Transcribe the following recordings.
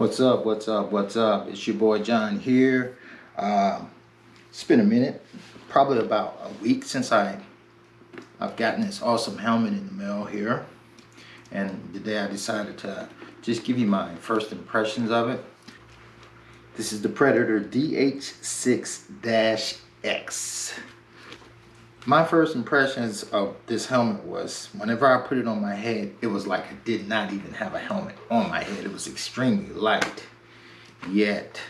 What's up, what's up, what's up? It's your boy John here. It's been a minute, probably about a week since I've gotten this awesome helmet in the mail here. And today I decided to just give you my first impressions of it. This is the Predator DH6-X. My first impressions of this helmet was, whenever I put it on my head, it was like I did not even have a helmet on my head. It was extremely light. Yet,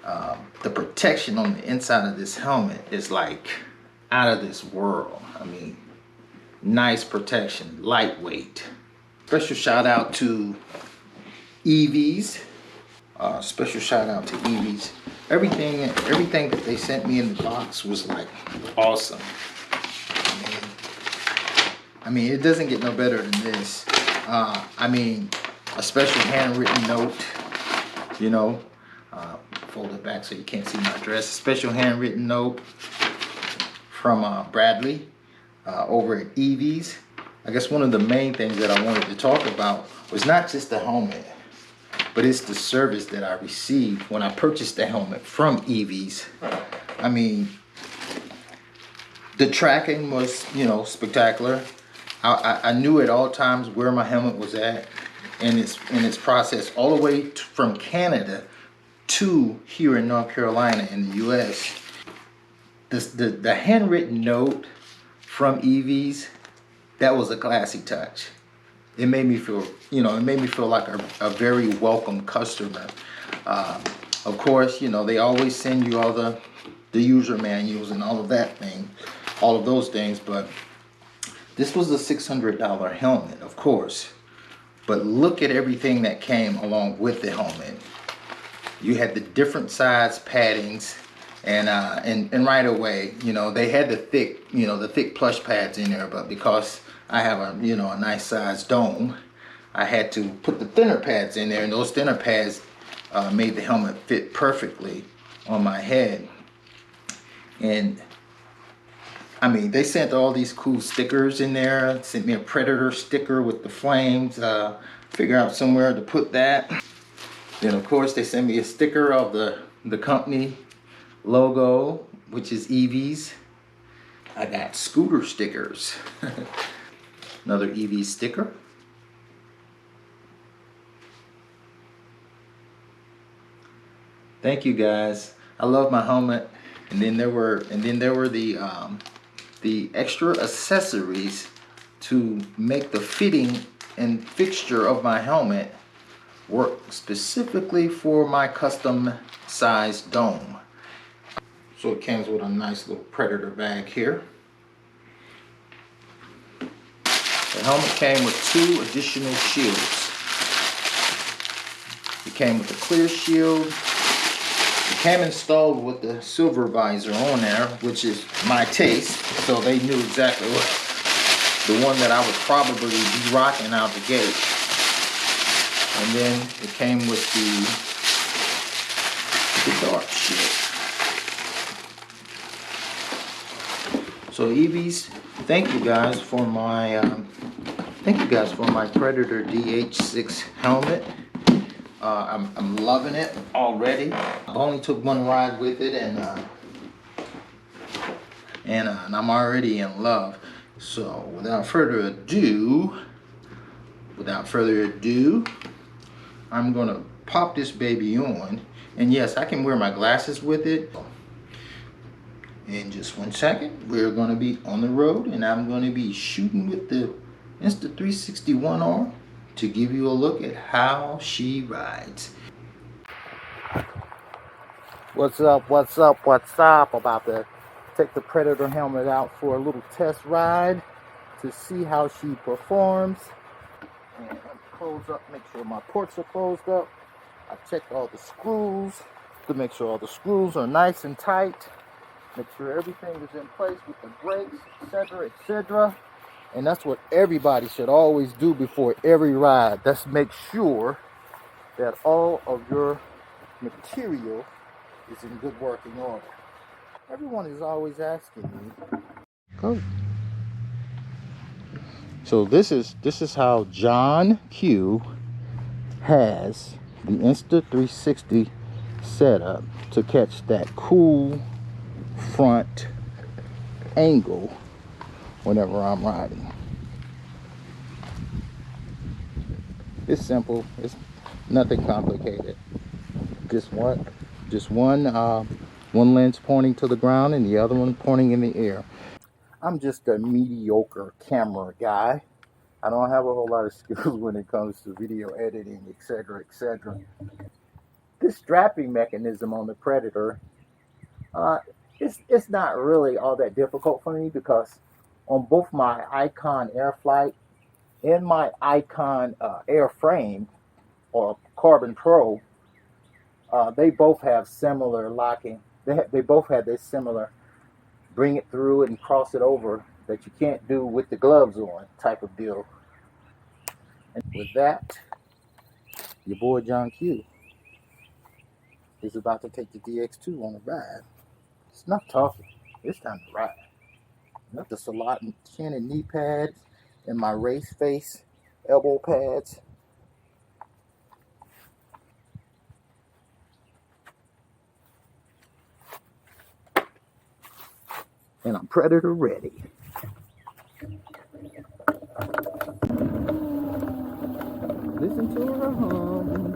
the protection on the inside of this helmet is like out of this world. I mean, nice protection, lightweight. Special shout out to EEVEE'S. Special shout out to EEVEE'S. Everything that they sent me in the box was like awesome. I mean, it doesn't get no better than this. I mean, a special handwritten note, you know, fold it back so you can't see my address. A special handwritten note from Bradley over at EEVEE'S. I guess one of the main things that I wanted to talk about was not just the helmet, but it's the service that I received when I purchased the helmet from EEVEE'S. I mean, the tracking was, you know, spectacular. I knew at all times where my helmet was at in its process, all the way from Canada to here in North Carolina in the U.S. The handwritten note from EEVEE'S, that was a classy touch. It made me feel, you know, it made me feel like a very welcome customer. Of course, you know, they always send you all the user manuals and all of that thing, all of those things, but this was a $600 helmet, of course. But look at everything that came along with the helmet. You had the different size paddings, and right away, you know, they had the thick, you know, the thick plush pads in there, but because I have a, you know, a nice size dome, I had to put the thinner pads in there, and those thinner pads made the helmet fit perfectly on my head. And I mean, they sent all these cool stickers in there. Sent me a Predator sticker with the flames. Figure out somewhere to put that. Then of course they sent me a sticker of the company logo, which is EEVEE'S. I got scooter stickers. Another EEVEE'S sticker. Thank you guys. I love my helmet. And then there were the extra accessories to make the fitting and fixture of my helmet work specifically for my custom sized dome. So it comes with a nice little Predator bag here. The helmet came with 2 additional shields. It came with a clear shield. It came installed with the silver visor on there, which is my taste, so they knew exactly what the one that I would probably be rocking out the gate. And then it came with the dark shield. So EEVEE'S, thank you guys for my Predator DH6 helmet. I'm loving it already. I only took one ride with it, and I'm already in love. So without further ado, I'm gonna pop this baby on. And yes, I can wear my glasses with it. In just 1 second, we're gonna be on the road, and I'm gonna be shooting with the Insta360 to give you a look at how she rides. What's up, what's up, what's up? About to take the Predator helmet out for a little test ride to see how she performs. And close up, make sure my ports are closed up. I checked all the screws to make sure all the screws are nice and tight. Make sure everything is in place with the brakes, etc., etc. And that's what everybody should always do before every ride. That's make sure that all of your material is in good working order. Everyone is always asking me. Go. So this is how John Q has the Insta360 setup to catch that cool front angle whenever I'm riding. It's simple. It's nothing complicated. Just one lens pointing to the ground and the other one pointing in the air. I'm just a mediocre camera guy. I don't have a whole lot of skills when it comes to video editing, etc., etc. This strapping mechanism on the Predator, it's not really all that difficult for me, because on both my Icon Airflite and my Icon Airframe or Carbon Pro, they both have similar locking. They both have this similar bring it through and cross it over that you can't do with the gloves on type of deal. And with that, your boy John Q is about to take the DX2 on a ride. It's not talking. It's time to ride. Got the Salot chin and knee pads and my race face elbow pads. And I'm Predator ready. Listen to her hum.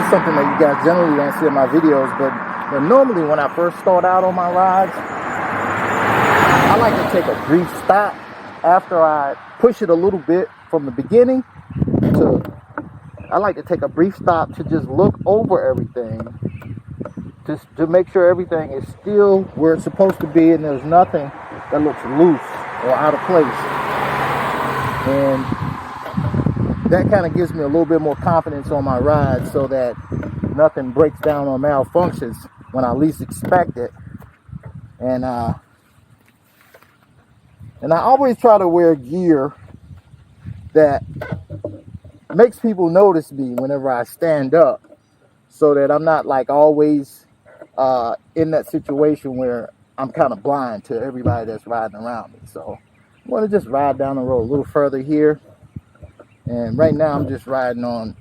Something that you guys generally don't see in my videos, but normally when I first start out on my rides, I like to take a brief stop after I push it a little bit from the beginning. I like to take a brief stop to just look over everything, just to make sure everything is still where it's supposed to be and there's nothing that looks loose or out of place. And that kind of gives me a little bit more confidence on my ride, so that nothing breaks down or malfunctions when I least expect it. And I always try to wear gear that makes people notice me whenever I stand up, so that I'm not like always in that situation where I'm kind of blind to everybody that's riding around me. So I'm going to just ride down the road a little further here. And right now I'm just riding on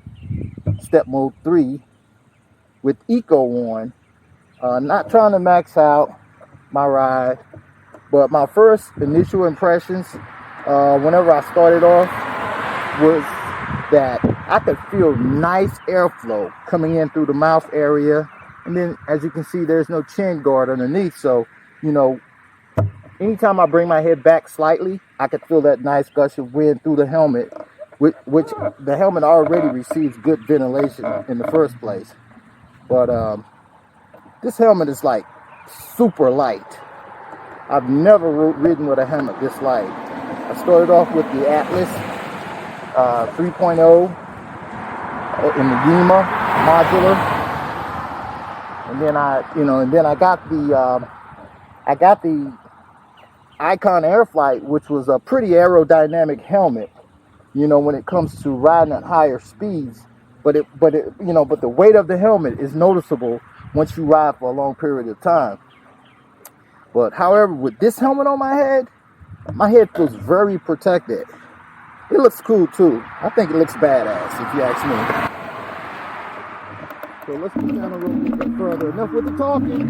step mode 3 with Eco on, not trying to max out my ride, but my first initial impressions whenever I started off was that I could feel nice airflow coming in through the mouth area, and then as you can see, there's no chin guard underneath, so you know, anytime I bring my head back slightly, I could feel that nice gush of wind through the helmet, which the helmet already receives good ventilation in the first place. But this helmet is like super light. I've never ridden with a helmet this light. I started off with the Atlas 3.0 in the Yuma modular, and then I got the Icon Airflite, which was a pretty aerodynamic helmet, you know, when it comes to riding at higher speeds. But the weight of the helmet is noticeable once you ride for a long period of time. But however, with this helmet on my head feels very protected. It looks cool too. I think it looks badass, if you ask me. So let's move down the road a little bit further. Enough with the talking.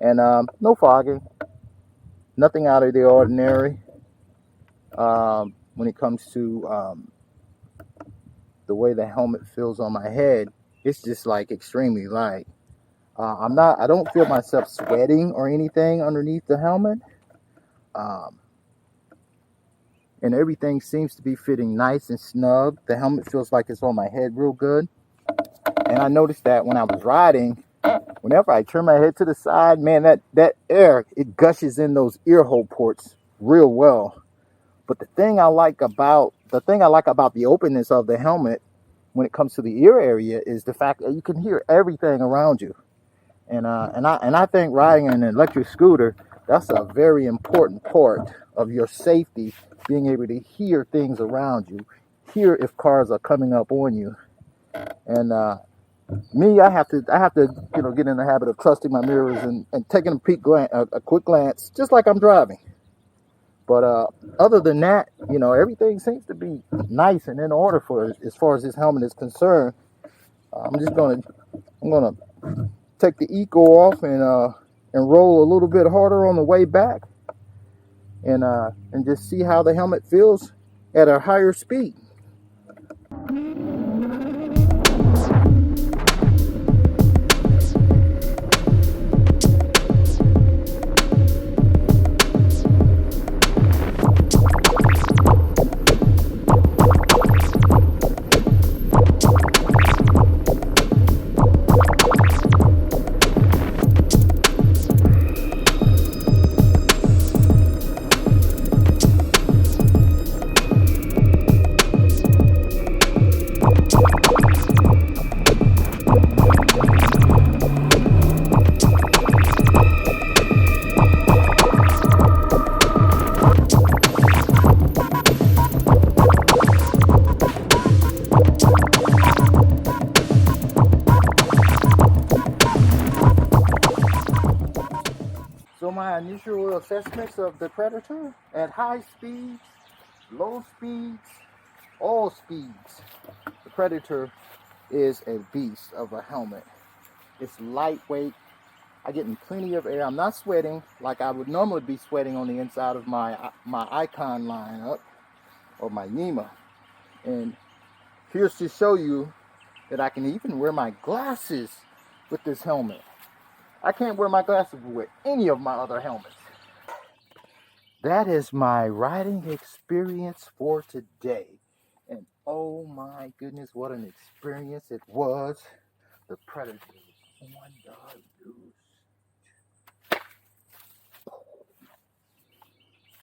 And no fogging, nothing out of the ordinary when it comes to the way the helmet feels on my head. It's just like extremely light. I don't feel myself sweating or anything underneath the helmet. And everything seems to be fitting nice and snug. The helmet feels like it's on my head real good. And I noticed that when I was riding, whenever I turn my head to the side, man, that air, it gushes in those ear hole ports real well. But the thing I like about the openness of the helmet when it comes to the ear area is the fact that you can hear everything around you. And I think riding an electric scooter, that's a very important part of your safety, being able to hear things around you, hear if cars are coming up on you. And me, I have to get in the habit of trusting my mirrors and taking a quick glance, just like I'm driving. But other than that, everything seems to be nice and in order for as far as this helmet is concerned. I'm gonna take the eco off and roll a little bit harder on the way back, and just see how the helmet feels at a higher speed. So my initial assessments of the Predator at high speeds, low speeds, all speeds, the Predator is a beast of a helmet. It's lightweight. I get in plenty of air. I'm not sweating like I would normally be sweating on the inside of my Icon lineup or my Yima. And here's to show you that I can even wear my glasses with this helmet. I can't wear my glasses with any of my other helmets. That is my riding experience for today. And oh my goodness, what an experience it was. The Predator on the loose.